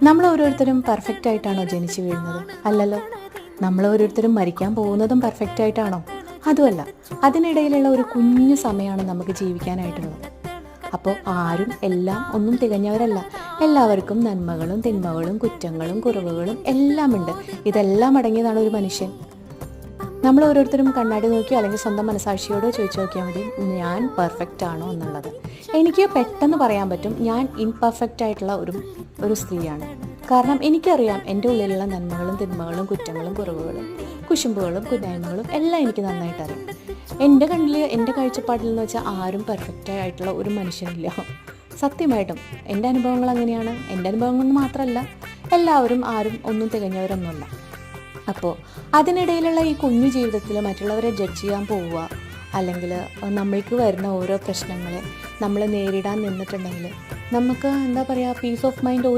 നമ്മൾ ഓരോരുത്തരും പെർഫെക്റ്റ് ആയിട്ടാണോ ജനിച്ചു വീഴുന്നത്? അല്ലല്ലോ. നമ്മൾ ഓരോരുത്തരും മരിക്കാൻ പോകുന്നതും പെർഫെക്റ്റ് ആയിട്ടാണോ? അതുമല്ല. അതിനിടയിലുള്ള ഒരു കുഞ്ഞു സമയമാണ് നമുക്ക് ജീവിക്കാനായിട്ടുള്ളത്. അപ്പോൾ ആരും എല്ലാം ഒന്നും തികഞ്ഞവരല്ല. എല്ലാവർക്കും നന്മകളും തിന്മകളും കുറ്റങ്ങളും കുറവുകളും എല്ലാം ഉണ്ട്. ഇതെല്ലാം അടങ്ങിയതാണ് ഒരു മനുഷ്യൻ. നമ്മൾ ഓരോരുത്തരും കണ്ണാടി നോക്കിയോ അല്ലെങ്കിൽ സ്വന്തം മനസാക്ഷിയോടോ ചോദിച്ചു നോക്കിയാൽ മതി, ഞാൻ പെർഫെക്റ്റ് ആണോ എന്നുള്ളത്. എനിക്ക് പെട്ടെന്ന് പറയാൻ പറ്റും ഞാൻ ഇംപെർഫെക്റ്റ് ആയിട്ടുള്ള ഒരു സ്ത്രീയാണ്. കാരണം എനിക്കറിയാം എൻ്റെ ഉള്ളിലുള്ള നന്മകളും തിന്മകളും കുറ്റങ്ങളും കുറവുകളും കുശുമ്പുകളും കുന്നായ്മകളും എല്ലാം എനിക്ക് നന്നായിട്ട് അറിയാം. എൻ്റെ കണ്ണിൽ എൻ്റെ കാഴ്ചപ്പാടിൽ എന്ന് വെച്ചാൽ ആരും പെർഫെക്റ്റ് ആയിട്ടുള്ള ഒരു മനുഷ്യനില്ല. സത്യമായിട്ടും എൻ്റെ അനുഭവങ്ങൾ അങ്ങനെയാണ്. എൻ്റെ അനുഭവങ്ങൾ മാത്രമല്ല, എല്ലാവരും ആരും ഒന്നും തികഞ്ഞവരൊന്നുമല്ല. അപ്പോൾ അതിനിടയിലുള്ള ഈ കുഞ്ഞു ജീവിതത്തിൽ മറ്റുള്ളവരെ ജഡ്ജ് ചെയ്യാൻ പോവുക, അല്ലെങ്കിൽ നമ്മൾക്ക് വരുന്ന ഓരോ പ്രശ്നങ്ങളെ നമ്മൾ നേരിടാൻ നിന്നിട്ടുണ്ടെങ്കിൽ നമുക്ക് എന്താ പറയുക, പീസ് ഓഫ് മൈൻഡ്